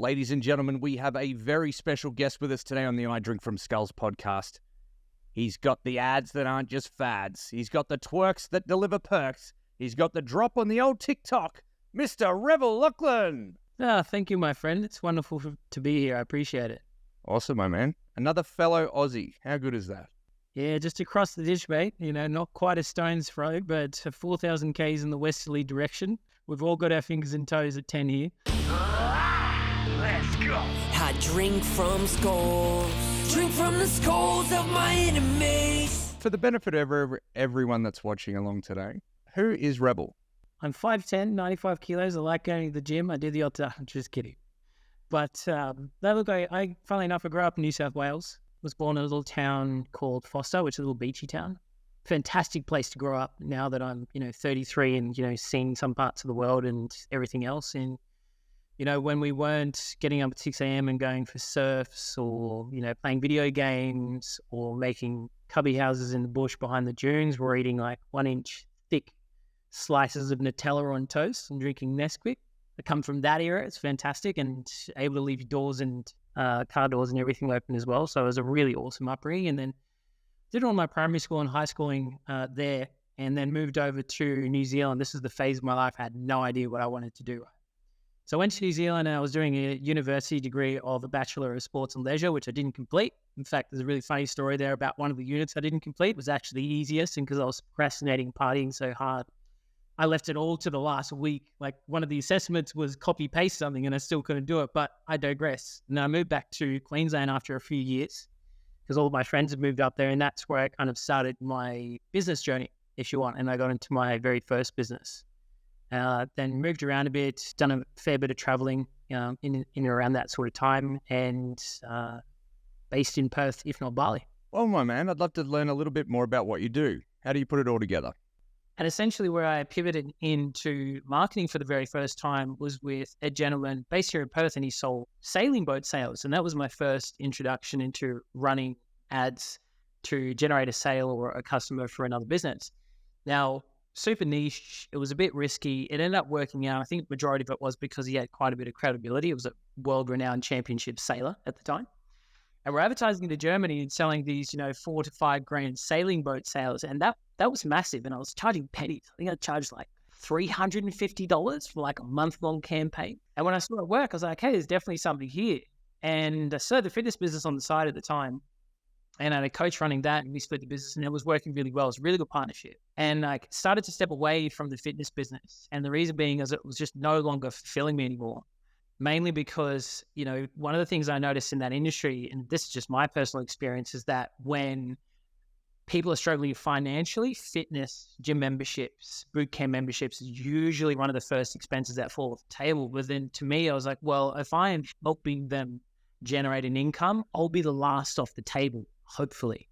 Ladies and gentlemen, we have a very special guest with us today on the I Drink From Skulls podcast. He's got the ads that aren't just fads. He's got the twerks that deliver perks. He's got the drop on the old TikTok. Mr. Revel Loughlin. Thank you, my friend. It's wonderful to be here. I appreciate it. Awesome, my man. Another fellow Aussie. How good is that? Yeah, just across the dish, mate. You know, not quite a stone's throw, but 4,000 Ks in the westerly direction. We've all got our fingers and toes at 10 here. Let's go. I drink from skulls. Drink from the skulls of my enemies. For the benefit of everyone that's watching along today, who is Revel? I'm 5'10", 95 kilos. I like going to the gym. I do the odd time. Just kidding. But funnily enough, I grew up in New South Wales. Was born in a little town called Foster, which is a little beachy town. Fantastic place to grow up now that I'm, 33 and, seeing some parts of the world and everything else. And, when we weren't getting up at 6 a.m. and going for surfs or, playing video games or making cubby houses in the bush behind the dunes, we're eating like 1-inch thick slices of Nutella on toast and drinking Nesquik. I come from that era. It's fantastic and able to leave your doors and car doors and everything open as well. So it was a really awesome upbringing. And then did all my primary school and high schooling there, and then moved over to New Zealand. This is the phase of my life. I had no idea what I wanted to do. So I went to New Zealand and I was doing a university degree of a Bachelor of Sports and Leisure, which I didn't complete. In fact, there's a really funny story there about one of the units I didn't complete. It was actually the easiest, and because I was procrastinating, partying so hard, I left it all to the last week. Like one of the assessments was copy paste something and I still couldn't do it, but I digress. And I moved back to Queensland after a few years because all of my friends had moved up there, and that's where I kind of started my business journey, if you want. And I got into my very first business. Then moved around a bit, done a fair bit of traveling in and around that sort of time, and based in Perth, if not Bali. Well, my man, I'd love to learn a little bit more about what you do. How do you put it all together? And essentially where I pivoted into marketing for the very first time was with a gentleman based here in Perth, and he sold sailing boat sails. And that was my first introduction into running ads to generate a sale or a customer for another business. Now, super niche. It was a bit risky. It ended up working out. I think the majority of it was because he had quite a bit of credibility. It was a world-renowned championship sailor at the time. And we're advertising to Germany and selling these, $4,000 to $5,000 sailing boat sails. And that was massive. And I was charging pennies. I think I charged like $350 for like a month-long campaign. And when I saw it work, I was like, hey, there's definitely something here. And I started the fitness business on the side at the time. And I had a coach running that, and we split the business, and it was working really well. It was a really good partnership. And I started to step away from the fitness business. And the reason being is it was just no longer fulfilling me anymore. Mainly because, one of the things I noticed in that industry, and this is just my personal experience, is that when people are struggling financially, fitness, gym memberships, boot camp memberships is usually one of the first expenses that fall off the table. But then to me, I was like, well, if I am helping them generate an income, I'll be the last off the table, hopefully.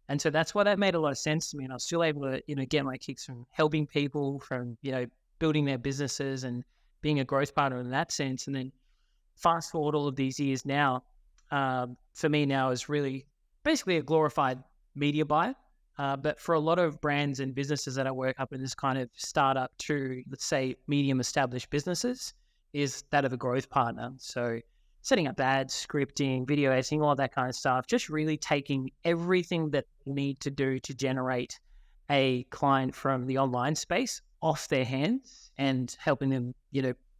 And so that's why that made a lot of sense to me. And I was still able to, get my kicks from helping people, from, building their businesses and being a growth partner in that sense. And then fast forward all of these years now, for me now is really basically a glorified media buyer. But for a lot of brands and businesses that I work up in this kind of startup to, let's say, medium established businesses, is that of a growth partner. So setting up ads, scripting, video editing, all that kind of stuff, just really taking everything that they need to do to generate a client from the online space off their hands and helping them,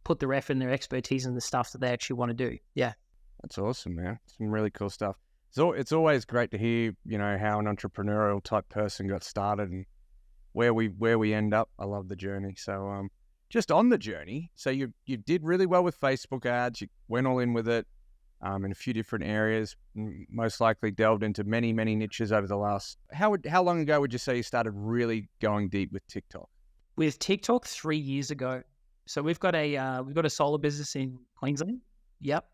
put their effort and their expertise in the stuff that they actually want to do. Yeah. That's awesome, man. Some really cool stuff. So it's always great to hear, how an entrepreneurial type person got started and where we end up. I love the journey. So, just on the journey, so you did really well with Facebook ads. You went all in with it in a few different areas, most likely delved into many, many niches over the last... How long ago would you say you started really going deep with TikTok? With TikTok, 3 years ago. So we've got a solar business in Queensland. Yep.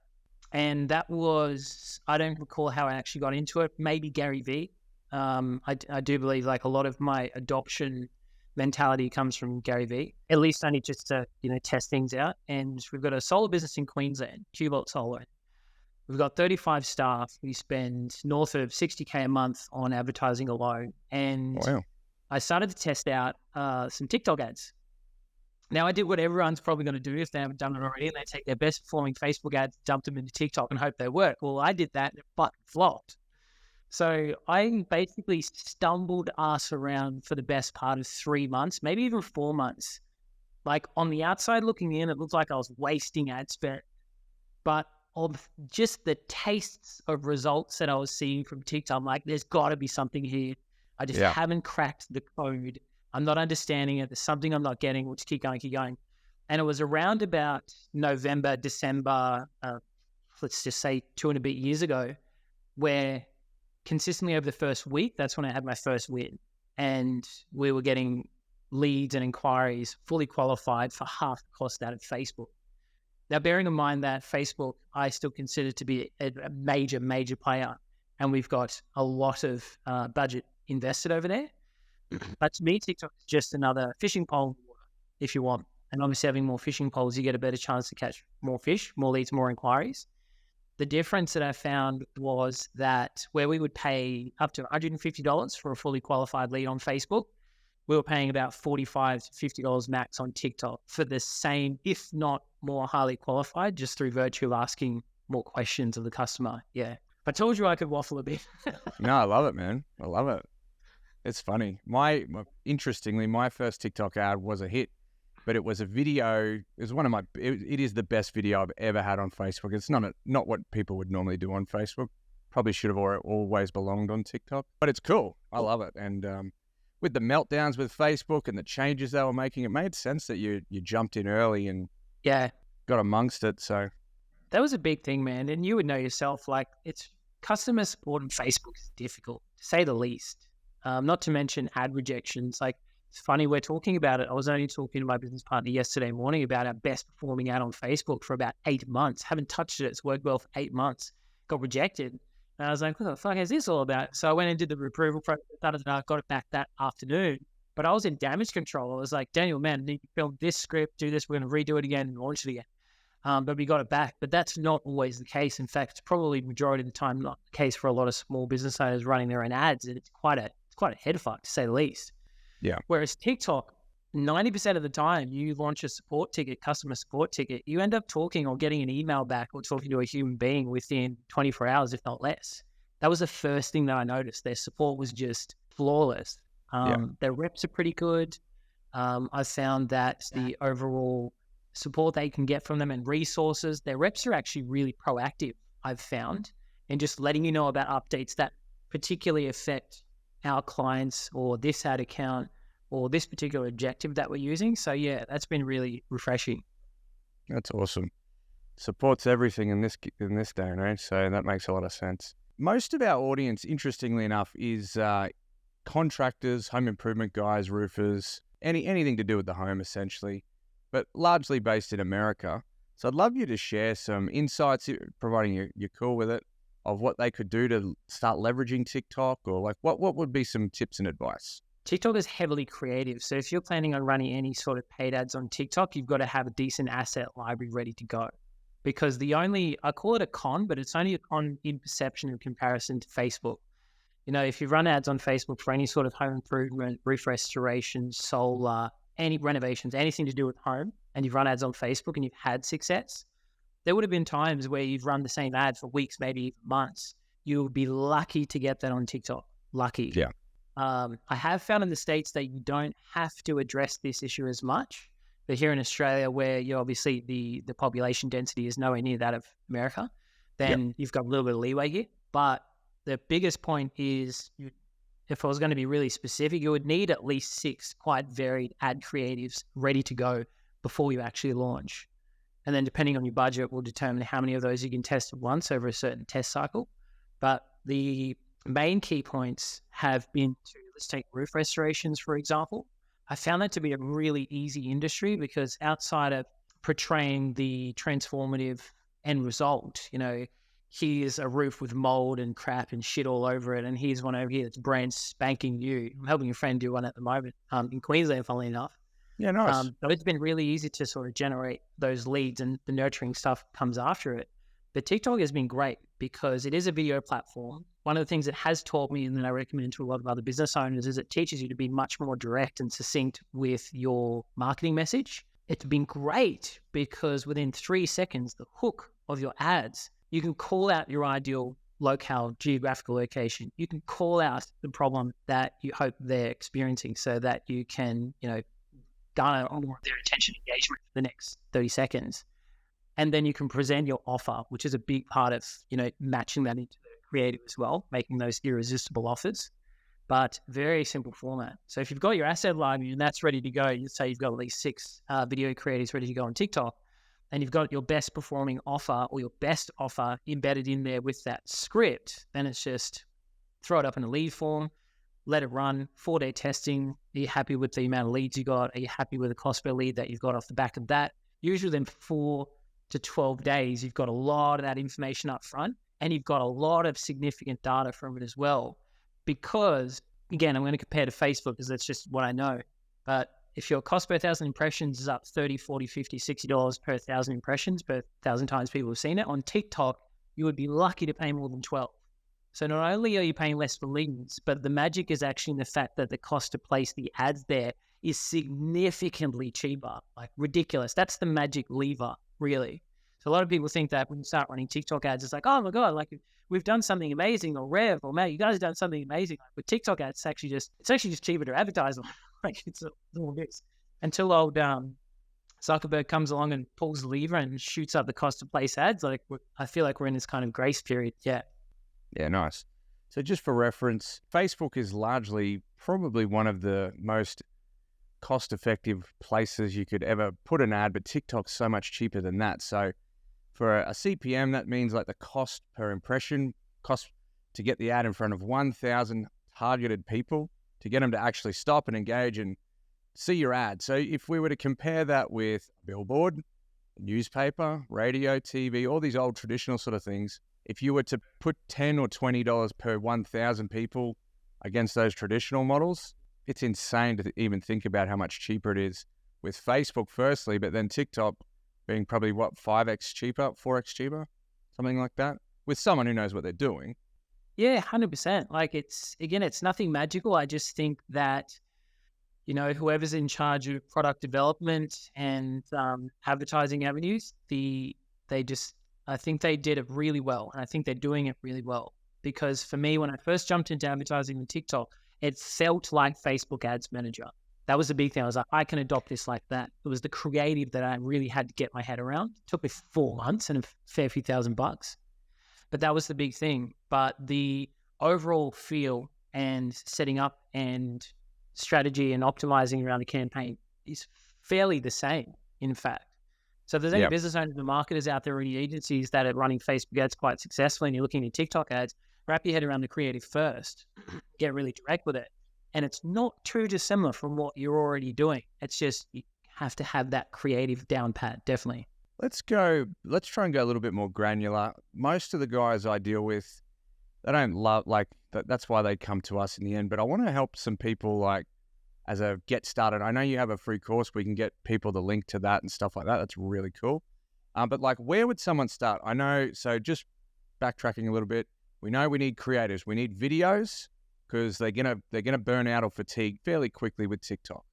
And that was, I don't recall how I actually got into it. Maybe Gary Vee. I do believe like a lot of my adoption mentality comes from Gary Vee, at least only just to, test things out. And we've got a solar business in Queensland, Cubalt Solar. We've got 35 staff. We spend north of $60K a month on advertising alone. And wow. I started to test out some TikTok ads. Now, I did what everyone's probably going to do if they haven't done it already, and they take their best performing Facebook ads, dump them into TikTok and hope they work. Well, I did that and it fucking flopped. So I basically stumbled ass around for the best part of 3 months, maybe even 4 months. Like on the outside looking in, it looked like I was wasting ad spend. But of just the tastes of results that I was seeing from TikTok, I'm like, there's got to be something here. I just haven't cracked the code. I'm not understanding it. There's something I'm not getting. We'll just keep going. And it was around about November, December, let's just say 2 and a bit years ago, where consistently over the first week, that's when I had my first win. And we were getting leads and inquiries fully qualified for half the cost out of Facebook. Now, bearing in mind that Facebook, I still consider to be a major, major player, and we've got a lot of budget invested over there. But to me, TikTok is just another fishing pole, if you want. And obviously, having more fishing poles, you get a better chance to catch more fish, more leads, more inquiries. The difference that I found was that where we would pay up to $150 for a fully qualified lead on Facebook, we were paying about $45 to $50 max on TikTok for the same, if not more highly qualified, just through virtue of asking more questions of the customer. Yeah. I told you I could waffle a bit. No, I love it, man. I love it. It's funny. Interestingly, my first TikTok ad was a hit, but it was a video. It was one of my. It is the best video I've ever had on Facebook. It's not what people would normally do on Facebook. Probably should have always belonged on TikTok, but it's cool. I love it. And with the meltdowns with Facebook and the changes they were making, it made sense that you jumped in early and got amongst it. So that was a big thing, man. And you would know yourself, like it's customer support on Facebook is difficult, to say the least. Not to mention ad rejections. Like, it's funny, we're talking about it. I was only talking to my business partner yesterday morning about our best performing ad on Facebook for about 8 months. Haven't touched it. It's worked well for 8 months. Got rejected. And I was like, what the fuck is this all about? So I went and did the approval process, got it back that afternoon. But I was in damage control. I was like, Daniel, man, I need to film this script, do this. We're going to redo it again and launch it again. But we got it back. But that's not always the case. In fact, it's probably majority of the time not the case for a lot of small business owners running their own ads. And it's quite a head fuck, to say the least. Yeah. Whereas TikTok, 90% of the time you launch a customer support ticket, you end up talking or getting an email back or talking to a human being within 24 hours, if not less. That was the first thing that I noticed. Their support was just flawless. Their reps are pretty good. I found that the overall support they can get from them and resources, their reps are actually really proactive, I've found, and just letting you know about updates that particularly affect our clients or this ad account or this particular objective that we're using. So yeah, that's been really refreshing. That's awesome. Supports everything in this day and age, so that makes a lot of sense. Most of our audience, interestingly enough, is contractors, home improvement guys, roofers, anything to do with the home essentially, but largely based in America. So I'd love you to share some insights, providing you're cool with it, of what they could do to start leveraging TikTok, or like what would be some tips and advice? TikTok is heavily creative. So if you're planning on running any sort of paid ads on TikTok, you've got to have a decent asset library ready to go. Because I call it a con, but it's only a con in perception in comparison to Facebook. You know, if you run ads on Facebook for any sort of home improvement, roof restoration, solar, any renovations, anything to do with home, and you've run ads on Facebook and you've had success, there would have been times where you've run the same ad for weeks, maybe even months. You would be lucky to get that on TikTok. Lucky. Yeah. I have found in the States that you don't have to address this issue as much. But here in Australia, where you obviously the population density is nowhere near that of America, then you've got a little bit of leeway here. But the biggest point is, if I was going to be really specific, you would need at least 6 quite varied ad creatives ready to go before you actually launch. And then depending on your budget, will determine how many of those you can test at once over a certain test cycle. But the main key points have been to, let's take roof restorations, for example. I found that to be a really easy industry because outside of portraying the transformative end result, you know, here's a roof with mold and crap and shit all over it, and here's one over here that's brand spanking new. I'm helping a friend do one at the moment in Queensland, funnily enough. Yeah, nice. So it's been really easy to sort of generate those leads, and the nurturing stuff comes after it. But TikTok has been great because it is a video platform. One of the things it has taught me, and that I recommend to a lot of other business owners, is it teaches you to be much more direct and succinct with your marketing message. it's been great because within 3 seconds, the hook of your ads, you can call out your ideal locale, geographical location. You can call out the problem that you hope they're experiencing so that you can, garner more of their attention engagement for the next 30 seconds. And then you can present your offer, which is a big part of, matching that into the creative as well, making those irresistible offers, but very simple format. So if you've got your asset library and that's ready to go, you say you've got at least 6 video creatives ready to go on TikTok, and you've got your best performing offer or your best offer embedded in there with that script, then it's just throw it up in a lead form, let it run, 4-day testing. Are you happy with the amount of leads you got? Are you happy with the cost per lead that you've got off the back of that? Usually then 4 to 12 days, you've got a lot of that information up front and you've got a lot of significant data from it as well. Because, again, I'm going to compare to Facebook because that's just what I know. But if your cost per 1,000 impressions is up $30, $40, $50, $60 per 1,000 impressions, per 1,000 times people have seen it, on TikTok, you would be lucky to pay more than 12. So not only are you paying less for leads, but the magic is actually in the fact that the cost to place the ads there is significantly cheaper, like ridiculous. That's the magic lever, really. So a lot of people think that when you start running TikTok ads, it's like, oh my God, like we've done something amazing, or Rev, or Matt, you guys have done something amazing. Like with TikTok ads, it's actually just cheaper to advertise them. Like it's all this. Until old Zuckerberg comes along and pulls the lever and shoots up the cost to place ads. Like I feel like we're in this kind of grace period. Yeah. Yeah, nice. So just for reference, Facebook is largely probably one of the most cost-effective places you could ever put an ad, but TikTok's so much cheaper than that. So for a CPM, that means like the cost per impression, cost to get the ad in front of 1,000 targeted people to get them to actually stop and engage and see your ad. So if we were to compare that with a billboard, newspaper, radio, TV, all these old traditional sort of things, if you were to put $10 or $20 per 1,000 people against those traditional models, it's insane to even think about how much cheaper it is with Facebook firstly, but then TikTok being probably 5x cheaper, 4x cheaper, something like that, with someone who knows what they're doing. Yeah, 100%. Like it's nothing magical. I just think that, whoever's in charge of product development and advertising avenues, I think they did it really well. And I think they're doing it really well. Because for me, when I first jumped into advertising with TikTok, it felt like Facebook Ads Manager. That was the big thing. I was like, I can adopt this like that. It was the creative that I really had to get my head around. It took me 4 months and a fair few $1,000. But that was the big thing. But the overall feel and setting up and strategy and optimizing around the campaign is fairly the same, in fact. So if there's any business owners and marketers out there or any agencies that are running Facebook ads quite successfully and you're looking at TikTok ads, wrap your head around the creative first, get really direct with it. And it's not too dissimilar from what you're already doing. It's just you have to have that creative down pat, definitely. Let's try and go a little bit more granular. Most of the guys I deal with, they don't love, like, that's why they come to us in the end. But I want to help some people, like, as a get started. I know you have a free course where you can get people the link to that and stuff like that. That's really cool. But like, where would someone start? I know, so just backtracking a little bit, we know we need creators. We need videos because they're gonna burn out or fatigue fairly quickly with TikTok.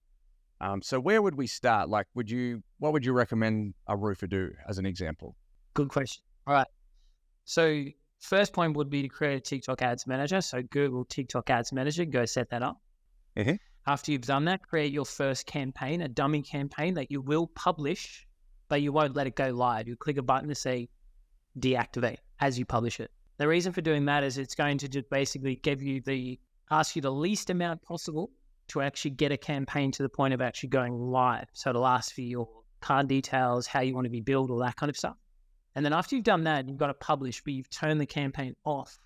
So where would we start? Like, what would you recommend a roofer do as an example? Good question. All right. So first point would be to create a TikTok Ads Manager. So Google TikTok Ads Manager, go set that up. Mm-hmm. After you've done that, create your first campaign, a dummy campaign that you will publish, but you won't let it go live. You click a button to say deactivate as you publish it. The reason for doing that is it's going to just basically ask you the least amount possible to actually get a campaign to the point of actually going live. So it'll ask for your card details, how you want to be billed, all that kind of stuff. And then after you've done that, you've got to publish, but you've turned the campaign off.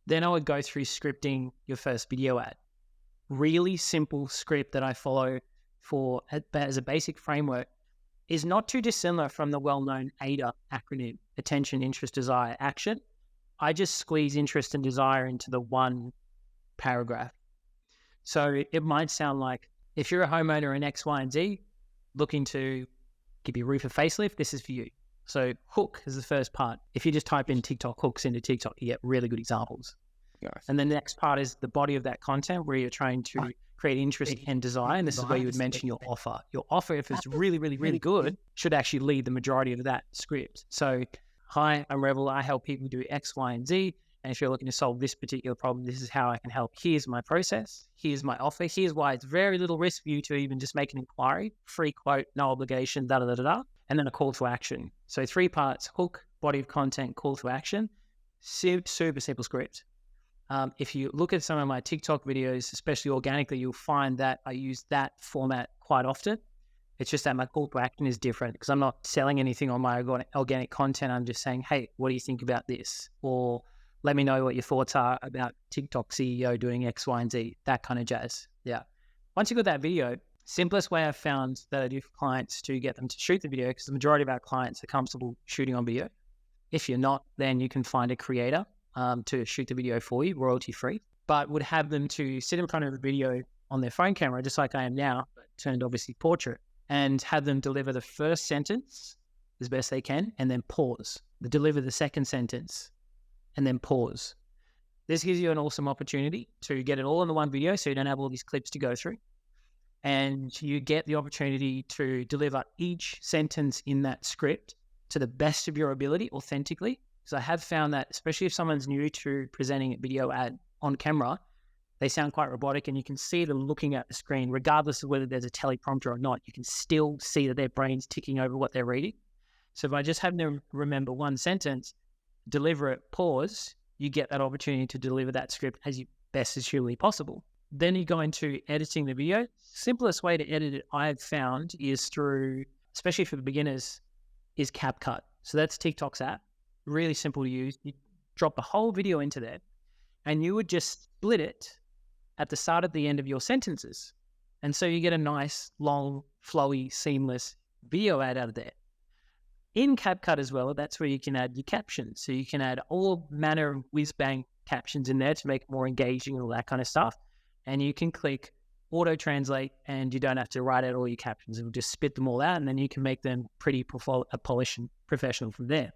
Then I would go through scripting your first video ad. Really simple script that I follow as a basic framework is not too dissimilar from the well-known AIDA acronym, attention, interest, desire, action. I just squeeze interest and desire into the one paragraph. So it might sound like if you're a homeowner in X, Y, and Z looking to give your roof a facelift, this is for you. So hook is the first part. If you just type in TikTok hooks into TikTok, you get really good examples. Nice. And the next part is the body of that content, where you're trying to create interest and desire. And this is where you would mention your offer. Your offer, if it's really, really, really good, should actually lead the majority of that script. So, hi, I'm Revel. I help people do X, Y, and Z. And if you're looking to solve this particular problem, this is how I can help. Here's my process. Here's my offer. Here's why it's very little risk for you to even just make an inquiry. Free quote, no obligation, da-da-da-da-da. And then a call to action. So 3 parts: hook, body of content, call to action. Super simple script. If you look at some of my TikTok videos, especially organically, you'll find that I use that format quite often. It's just that my call to action is different because I'm not selling anything on my organic content. I'm just saying, hey, what do you think about this? Or let me know what your thoughts are about TikTok CEO doing X, Y, and Z, that kind of jazz. Yeah. Once you got that video, simplest way I've found that I do for clients to get them to shoot the video, because the majority of our clients are comfortable shooting on video. If you're not, then you can find a creator to shoot the video for you, royalty free, but would have them to sit in front of the video on their phone camera, just like I am now, but turned obviously portrait, and have them deliver the first sentence as best they can, and then pause. Deliver the second sentence, and then pause. This gives you an awesome opportunity to get it all in the one video, so you don't have all these clips to go through. And you get the opportunity to deliver each sentence in that script to the best of your ability, authentically. Because I have found that, especially if someone's new to presenting a video ad on camera, they sound quite robotic, and you can see them looking at the screen, regardless of whether there's a teleprompter or not. You can still see that their brain's ticking over what they're reading. So if I just have them remember one sentence, deliver it, pause, you get that opportunity to deliver that script as best as humanly possible. Then you go into editing the video. Simplest way to edit it I've found is through, especially for the beginners, is CapCut. So that's TikTok's app. Really simple to use. You drop the whole video into there, and you would just split it at the start and the end of your sentences. And so you get a nice, long, flowy, seamless video ad out of there. In CapCut as well, that's where you can add your captions. So you can add all manner of whiz-bang captions in there to make it more engaging and all that kind of stuff. And you can click auto-translate, and you don't have to write out all your captions. It will just spit them all out, and then you can make them pretty polished and professional from there.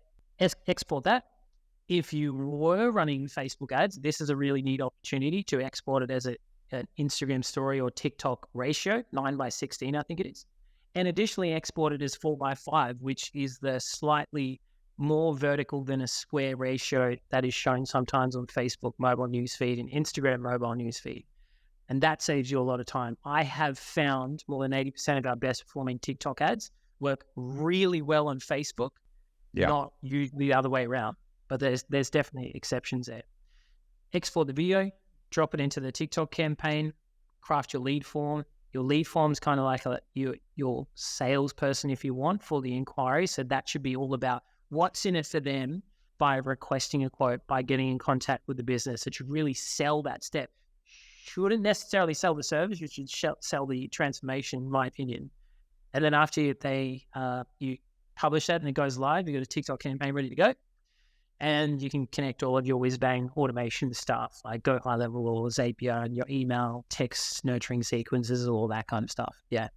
Export that. If you were running Facebook ads, this is a really neat opportunity to export it as an Instagram story or TikTok ratio, 9:16, I think it is. And additionally export it as 4:5, which is the slightly more vertical than a square ratio that is shown sometimes on Facebook mobile newsfeed and Instagram mobile newsfeed. And that saves you a lot of time. I have found more than 80% of our best performing TikTok ads work really well on Facebook, not usually the other way around, but there's definitely exceptions there. Export the video, drop it into the TikTok campaign, craft your lead form. Your lead form is kind of like your salesperson, if you want, for the inquiry. So that should be all about what's in it for them by requesting a quote, by getting in contact with the business. It should really sell that step. Shouldn't necessarily sell the service. You should sell the transformation, in my opinion. And then after you publish that and it goes live, you've got a TikTok campaign ready to go. And you can connect all of your whiz-bang automation stuff, like Go High Level or Zapier, and your email, text, nurturing sequences, all that kind of stuff. Yeah.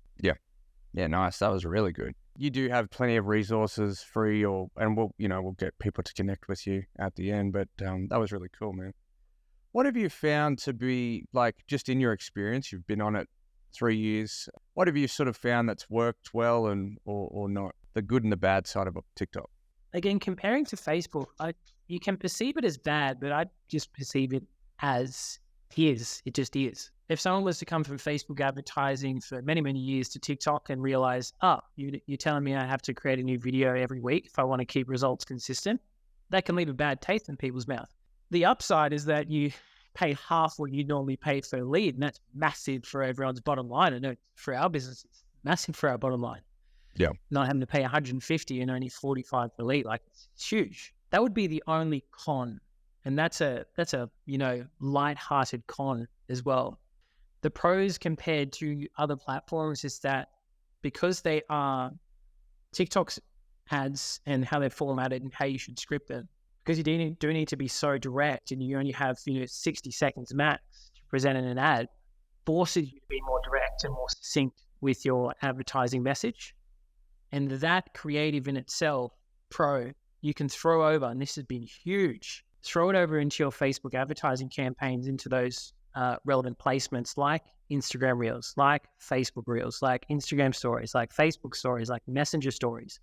Yeah, nice. That was really good. You do have plenty of resources free, and we'll get people to connect with you at the end. But that was really cool, man. What have you found to be, like, just in your experience? You've been on it 3 years. What have you sort of found that's worked well or not? The good and the bad side of TikTok. Again, comparing to Facebook, you can perceive it as bad, but I just perceive it as is. It just is. If someone was to come from Facebook advertising for many, many years to TikTok and realize, you're telling me I have to create a new video every week if I want to keep results consistent, that can leave a bad taste in people's mouth. The upside is that you pay half what you normally pay for a lead, and that's massive for everyone's bottom line. I know for our business, it's massive for our bottom line. Yeah. Not having to pay 150 and only 45 for lead, like, it's huge. That would be the only con. And that's a light-hearted con as well. The pros compared to other platforms is that because they are TikTok's ads and how they're formatted and how you should script them, because you do need to be so direct, and you only have 60 seconds max to present in an ad, forces you to be more direct and more succinct with your advertising message. And that creative in itself, you can throw over, and this has been huge, throw it over into your Facebook advertising campaigns, into those relevant placements like Instagram Reels, like Facebook Reels, like Instagram Stories, like Facebook Stories, like Messenger Stories.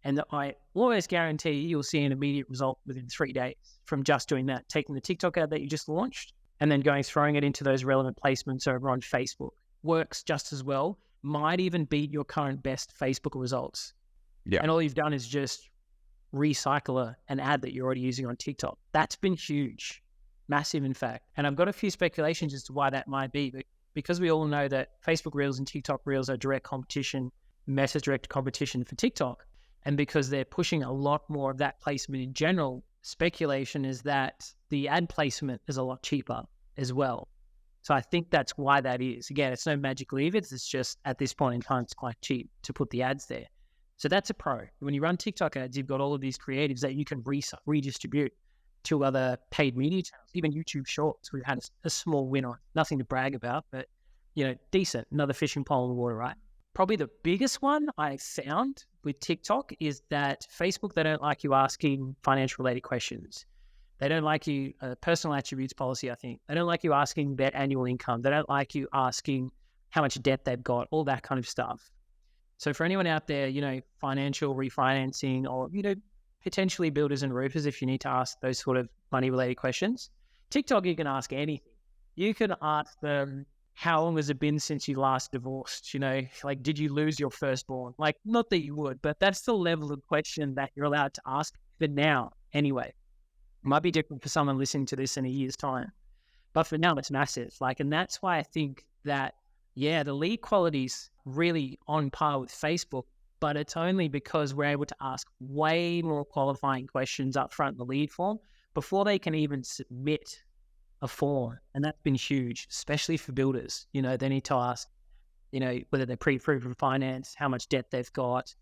And I always guarantee you'll see an immediate result within 3 days from just doing that, taking the TikTok ad that you just launched and then throwing it into those relevant placements over on Facebook. Works just as well, might even beat your current best Facebook results. Yeah. And all you've done is just recycle an ad that you're already using on TikTok. That's been huge, massive, in fact. And I've got a few speculations as to why that might be, but because we all know that Facebook Reels and TikTok Reels are direct competition, Meta's direct competition for TikTok, and because they're pushing a lot more of that placement in general, speculation is that the ad placement is a lot cheaper as well. So I think that's why that is. Again, it's no magic levers. It's just at this point in time, it's quite cheap to put the ads there. So that's a pro. When you run TikTok ads, you've got all of these creatives that you can redistribute to other paid media channels, even YouTube Shorts. We've had a small win on, nothing to brag about, but decent. Another fishing pole in the water, right? Probably the biggest one I found with TikTok is that Facebook, they don't like you asking financial related questions. They don't like you, personal attributes policy, I think. They don't like you asking their annual income. They don't like you asking how much debt they've got, all that kind of stuff. So for anyone out there, financial refinancing or, potentially builders and roofers, if you need to ask those sort of money related questions, TikTok, you can ask anything. You can ask them, how long has it been since you last divorced? Like, did you lose your firstborn? Like, not that you would, but that's the level of question that you're allowed to ask for now anyway. It might be different for someone listening to this in a year's time, but for now it's massive. And that's why I think that, the lead quality's really on par with Facebook, but it's only because we're able to ask way more qualifying questions up front in the lead form before they can even submit a form. And that's been huge, especially for builders. They need to ask, whether they're pre-approved for finance, how much debt they've got,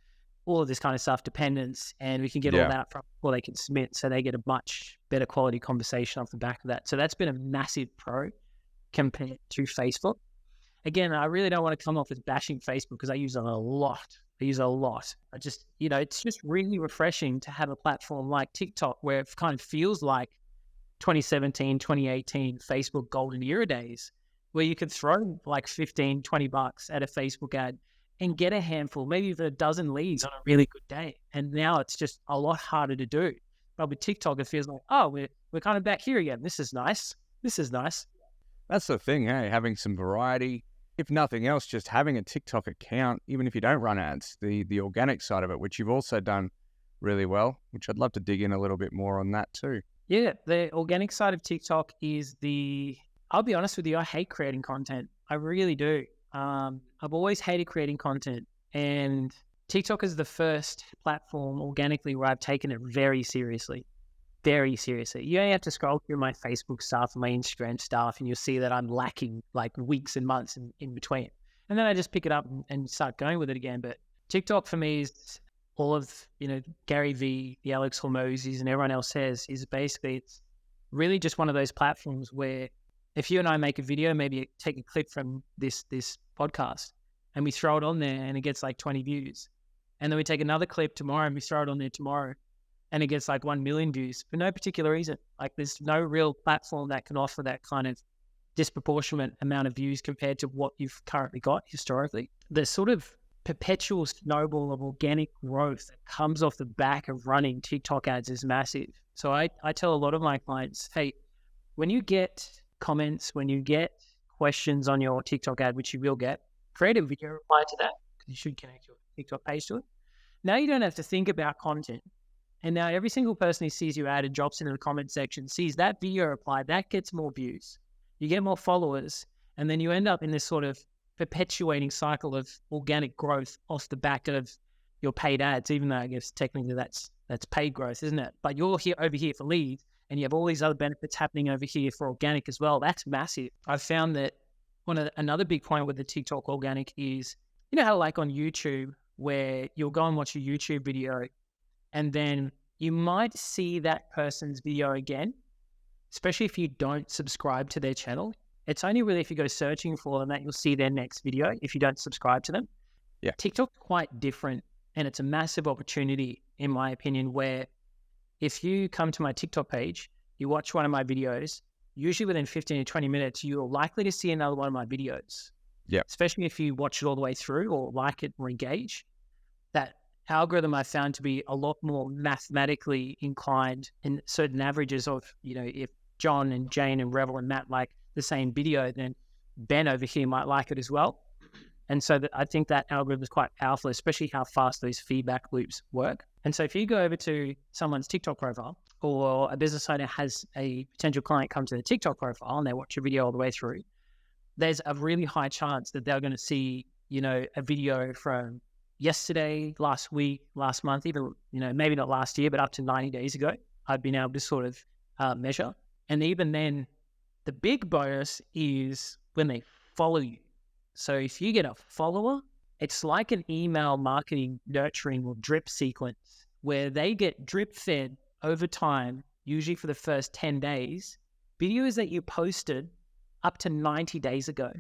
all of this kind of stuff, dependence, and we can get all that up front before they can submit, so they get a much better quality conversation off the back of that. So that's been a massive pro compared to Facebook. Again, I really don't want to come off as bashing Facebook because I use it a lot. I just, it's just really refreshing to have a platform like TikTok where it kind of feels like 2017, 2018 Facebook golden era days, where you could throw like $15, $20 at a Facebook ad and get a handful, maybe even a dozen leads on a really good day. And now it's just a lot harder to do. But with TikTok, it feels like, oh, we're kind of back here again. This is nice. That's the thing, hey, having some variety. If nothing else, just having a TikTok account, even if you don't run ads, the organic side of it, which you've also done really well, which I'd love to dig in a little bit more on that too. Yeah, the organic side of TikTok is I'll be honest with you, I hate creating content. I really do. I've always hated creating content, and TikTok is the first platform organically where I've taken it very seriously. Very seriously. You only have to scroll through my Facebook stuff and my Instagram stuff, and you'll see that I'm lacking like weeks and months in between. And then I just pick it up and start going with it again. But TikTok for me is all of, Gary Vee, the Alex Hormozis, and everyone else says is basically it's really just one of those platforms where if you and I make a video, maybe take a clip from this podcast and we throw it on there and it gets like 20 views. And then we take another clip tomorrow and we throw it on there tomorrow and it gets like 1 million views for no particular reason. Like there's no real platform that can offer that kind of disproportionate amount of views compared to what you've currently got historically. The sort of perpetual snowball of organic growth that comes off the back of running TikTok ads is massive. So I tell a lot of my clients, hey, when you get comments, when you get questions on your TikTok ad, which you will get, create a video reply to that because you should connect your TikTok page to it. Now you don't have to think about content. And now every single person who sees your ad and drops into the comment section sees that video reply, that gets more views. You get more followers, and then you end up in this sort of perpetuating cycle of organic growth off the back of your paid ads, even though I guess technically that's paid growth, isn't it? But you're over here for leads, and you have all these other benefits happening over here for organic as well. That's massive. I've found that another big point with the TikTok organic is, how like on YouTube, where you'll go and watch a YouTube video, and then you might see that person's video again, especially if you don't subscribe to their channel. It's only really if you go searching for them that you'll see their next video if you don't subscribe to them. Yeah. TikTok's quite different, and it's a massive opportunity, in my opinion, where if you come to my TikTok page, you watch one of my videos, usually within 15 to 20 minutes, you're likely to see another one of my videos. Yeah. Especially if you watch it all the way through or like it or engage. That algorithm I found to be a lot more mathematically inclined in certain averages of, if John and Jane and Revel and Matt like the same video, then Ben over here might like it as well. And so I think that algorithm is quite powerful, especially how fast those feedback loops work. And so if you go over to someone's TikTok profile, or a business owner has a potential client come to the TikTok profile and they watch a video all the way through, there's a really high chance that they're going to see, a video from yesterday, last week, last month, even, maybe not last year, but up to 90 days ago, I've been able to sort of measure. And even then, the big bonus is when they follow you. So if you get a follower, it's like an email marketing nurturing or drip sequence where they get drip fed over time, usually for the first 10 days, videos that you posted up to 90 days ago.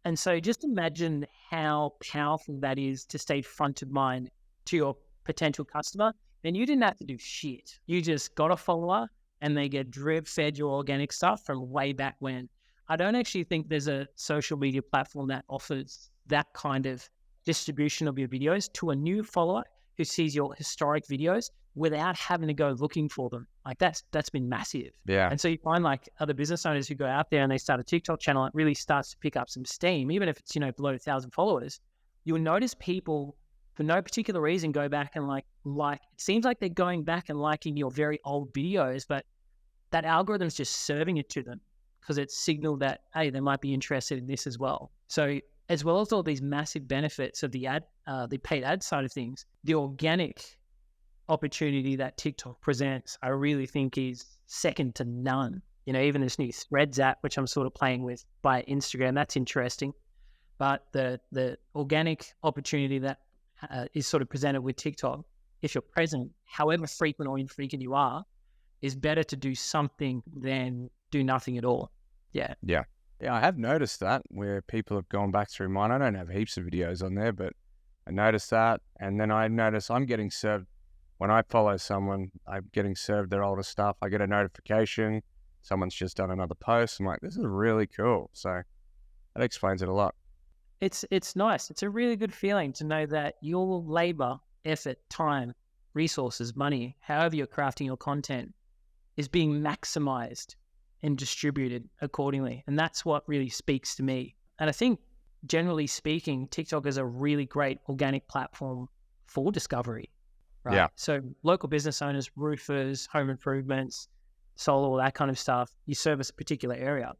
And so just imagine how powerful that is to stay front of mind to your potential customer. And you didn't have to do shit. You just got a follower and they get drip fed your organic stuff from way back when. I don't actually think there's a social media platform that offers that kind of distribution of your videos to a new follower who sees your historic videos without having to go looking for them. Like that's been massive. Yeah. And so you find like other business owners who go out there and they start a TikTok channel, it really starts to pick up some steam, even if it's, below 1,000 followers. You'll notice people for no particular reason go back and like, it seems like they're going back and liking your very old videos, but that algorithm's just serving it to them because it's signaled that, hey, they might be interested in this as well. So as well as all these massive benefits of the paid ad side of things, the organic opportunity that TikTok presents, I really think is second to none. Even this new Threads app, which I'm sort of playing with by Instagram, that's interesting. But the organic opportunity that is sort of presented with TikTok, if you're present, however frequent or infrequent you are, is better to do something than do nothing at all. Yeah. Yeah. Yeah, I have noticed that where people have gone back through mine. I don't have heaps of videos on there, but I noticed that. And then I notice I'm getting served, when I follow someone, I'm getting served their older stuff. I get a notification. Someone's just done another post. I'm like, this is really cool. So that explains it a lot. It's nice. It's a really good feeling to know that your labor, effort, time, resources, money, however you're crafting your content, is being maximized and distributed accordingly. And that's what really speaks to me. And I think, generally speaking, TikTok is a really great organic platform for discovery, right? Yeah. So local business owners, roofers, home improvements, solar, all that kind of stuff, you service a particular area.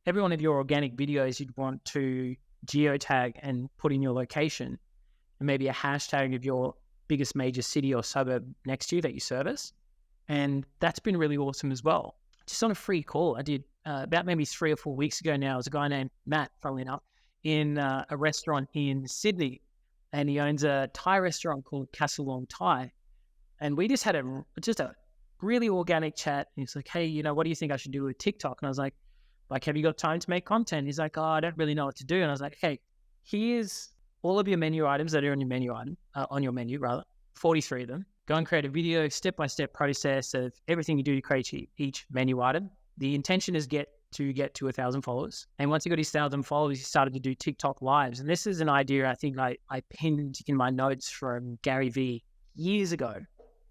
Every one of your organic videos you'd want to geotag and put in your location, and maybe a hashtag of your biggest major city or suburb next to you that you service. And that's been really awesome as well. Just on a free call I did about maybe 3 or 4 weeks ago now, was a guy named Matt, funnily enough, in a restaurant in Sydney. And he owns a Thai restaurant called Castlelong Thai. And we just had a really organic chat. And he's like, hey, what do you think I should do with TikTok? And I was like, have you got time to make content? He's like, oh, I don't really know what to do. And I was like, okay, here's all of your menu items that are on your menu, 43 of them. Go and create a video, step-by-step process of everything you do to create each menu item. The intention is get to 1,000 followers. And once he got his 1,000 followers, he started to do TikTok lives. And this is an idea I think I pinned in my notes from Gary Vee years ago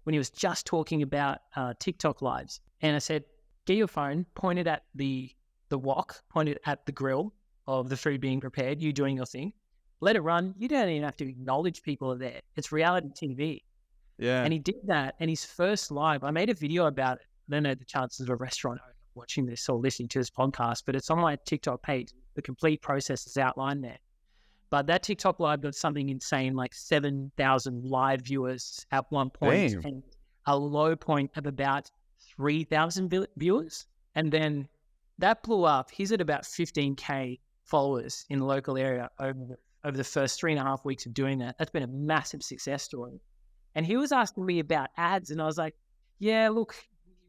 when he was just talking about TikTok lives. And I said, get your phone, point it at the wok, point it at the grill of the food being prepared, you doing your thing. Let it run. You don't even have to acknowledge people are there. It's reality TV. Yeah. And he did that. And his first live, I made a video about it. I don't know the chances of a restaurant owner watching this or listening to this podcast, but it's on my TikTok page. The complete process is outlined there. But that TikTok live got something insane, like 7,000 live viewers at one point. Damn. And a low point of about 3,000 viewers. And then that blew up. He's at about 15K followers in the local area over the first 3.5 weeks of doing that. That's been a massive success story. And he was asking me about ads, and I was like, yeah, look,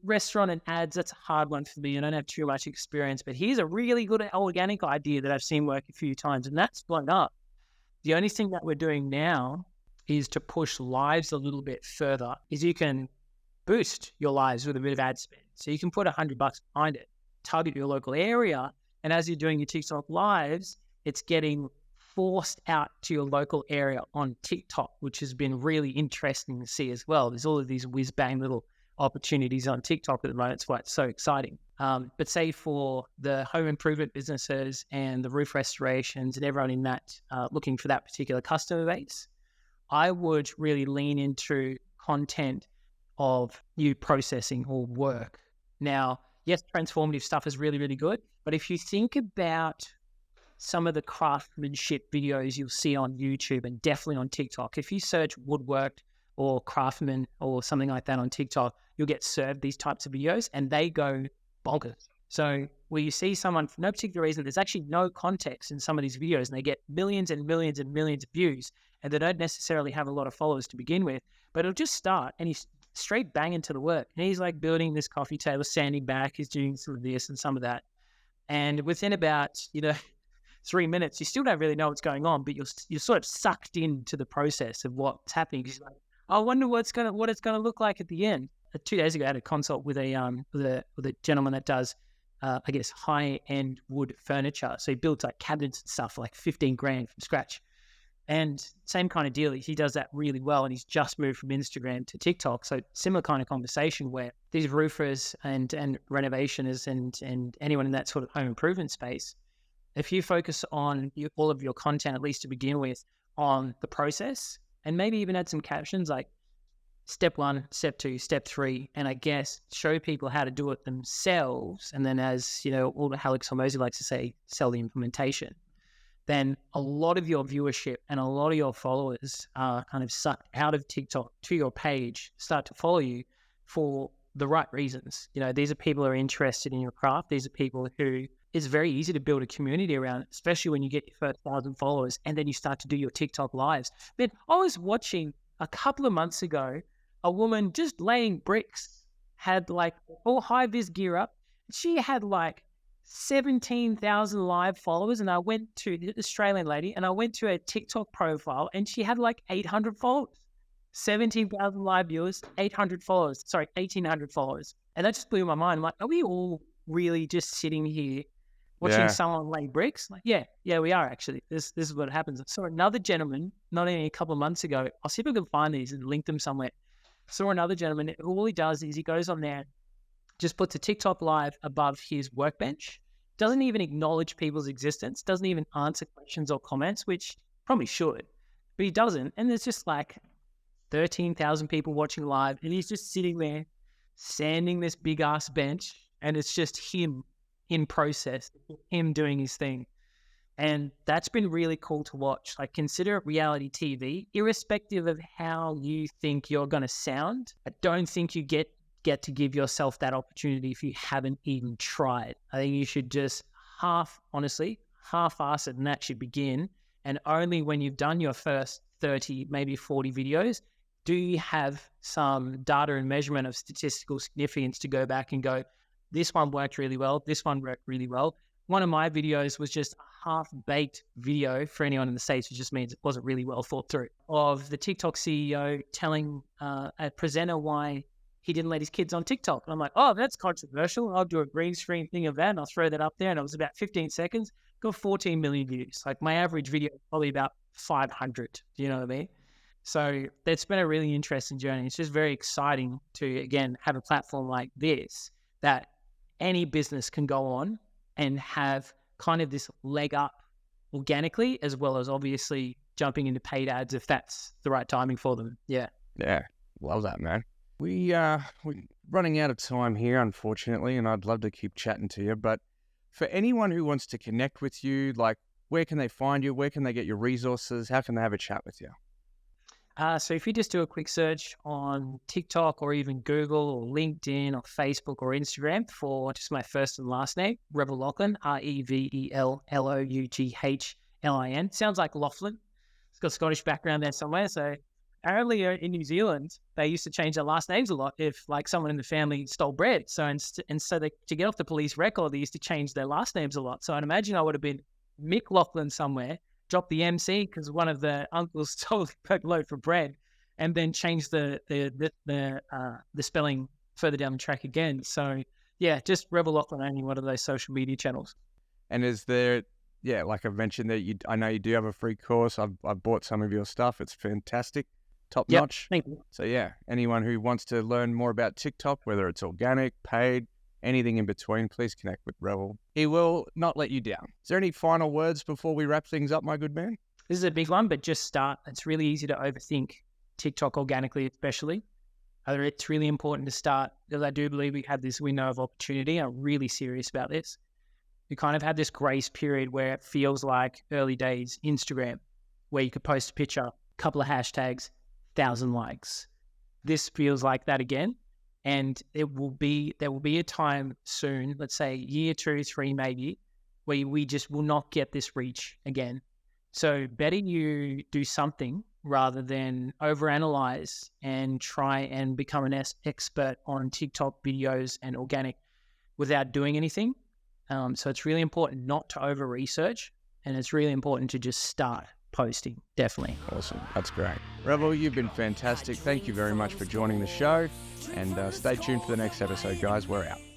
restaurant and ads, that's a hard one for me. I don't have too much experience, but here's a really good organic idea that I've seen work a few times, and that's blown up. The only thing that we're doing now is to push lives a little bit further, is you can boost your lives with a bit of ad spend. So you can put $100 behind it, target your local area. And as you're doing your TikTok lives, it's getting forced out to your local area on TikTok, which has been really interesting to see as well. There's all of these whiz bang little opportunities on TikTok at the moment. It's why it's so exciting. But say for the home improvement businesses and the roof restorations and everyone in that looking for that particular customer base, I would really lean into content of you processing or work. Now, yes, transformative stuff is really, really good. But if you think about some of the craftsmanship videos you'll see on YouTube and definitely on TikTok, if you search woodwork or craftsman or something like that on TikTok, you'll get served these types of videos and they go bonkers. So where you see someone for no particular reason, there's actually no context in some of these videos and they get millions and millions and millions of views and they don't necessarily have a lot of followers to begin with, but it'll just start and he's straight bang into the work. And he's like building this coffee table, sanding back, he's doing some of this and some of that. And within about, 3 minutes, you still don't really know what's going on, but you're sort of sucked into the process of what's happening. Because like, I wonder what it's gonna look like at the end. 2 days ago, I had a consult with a gentleman that does, high end wood furniture. So he builds like cabinets and stuff, like 15 grand from scratch. And same kind of deal. He does that really well, and he's just moved from Instagram to TikTok. So similar kind of conversation where these roofers and renovationers and anyone in that sort of home improvement space, if you focus on all of your content, at least to begin with, on the process, and maybe even add some captions like step 1, step 2, step 3, and I guess show people how to do it themselves. And then as, all the Alex Hormozy likes to say, sell the implementation. Then a lot of your viewership and a lot of your followers are kind of sucked out of TikTok to your page, start to follow you for the right reasons. These are people who are interested in your craft. These are people who it's very easy to build a community around, especially when you get your first 1,000 followers and then you start to do your TikTok lives. But I was watching a couple of months ago, a woman just laying bricks, had like all high vis gear up. She had like 17,000 live followers, and I went to the Australian lady and I went to her TikTok profile and she had like 800 followers. 17,000 live viewers, 800 followers. Sorry, 1,800 followers. And that just blew my mind. I'm like, are we all really just sitting here watching someone lay bricks? Like, yeah, we are actually. This is what happens. I saw another gentleman, not only a couple of months ago, I'll see if I can find these and link them somewhere. Saw another gentleman, all he does is he goes on there, just puts a TikTok live above his workbench, doesn't even acknowledge people's existence, doesn't even answer questions or comments, which probably should, but he doesn't. And there's just like 13,000 people watching live, and he's just sitting there sanding this big ass bench, and it's just him in process, him doing his thing. And that's been really cool to watch. Like, consider reality TV, irrespective of how you think you're going to sound. I don't think you get to give yourself that opportunity if you haven't even tried. I think you should just half-ass it, and that should begin. And only when you've done your first 30, maybe 40 videos, do you have some data and measurement of statistical significance to go back and go, this one worked really well, this one worked really well. One of my videos was just a half-baked video, for anyone in the States, which just means it wasn't really well thought through, of the TikTok CEO telling a presenter why he didn't let his kids on TikTok. And I'm like, oh, that's controversial. I'll do a green screen thing of that and I'll throw that up there. And it was about 15 seconds, got 14 million views. Like, my average video is probably about 500. Do you know what I mean? So it's been a really interesting journey. It's just very exciting to, again, have a platform like this that any business can go on and have kind of this leg up organically, as well as obviously jumping into paid ads if that's the right timing for them. Yeah. Yeah. Love that, man. We're running out of time here, unfortunately, and I'd love to keep chatting to you. But for anyone who wants to connect with you, like, where can they find you? Where can they get your resources? How can they have a chat with you? So if you just do a quick search on TikTok or even Google or LinkedIn or Facebook or Instagram for just my first and last name, Revel Loughlin, RevelLouglin. Sounds like Loughlin. It's got a Scottish background there somewhere. So apparently in New Zealand, they used to change their last names a lot if like someone in the family stole bread. So to get off the police record, they used to change their last names a lot. So I'd imagine I would have been Mick Loughlin somewhere, dropped the MC because one of the uncles stole a load for bread, and then changed the spelling further down the track again. So yeah, just Revel Loughlin only one of those social media channels. And is there, yeah, like I've mentioned that I know you do have a free course. I've bought some of your stuff. It's fantastic, top notch. Thank you. So yeah, anyone who wants to learn more about TikTok, whether it's organic, paid, anything in between, please connect with Revel. He will not let you down. Is there any final words before we wrap things up, my good man? This is a big one, but just start. It's really easy to overthink TikTok organically, especially. It's really important to start, because I do believe we have this window of opportunity. I'm really serious about this. We kind of have this grace period where it feels like early days Instagram, where you could post a picture, couple of hashtags, 1,000 likes. This feels like that again. And there will be a time soon, let's say year 2, 3 maybe, where we just will not get this reach again. So better you do something rather than overanalyze and try and become an expert on TikTok videos and organic without doing anything. So it's really important not to over-research, and it's really important to just start posting, definitely. Awesome. That's great. Revel, you've been fantastic. Thank you very much for joining the show, and stay tuned for the next episode, guys. We're out.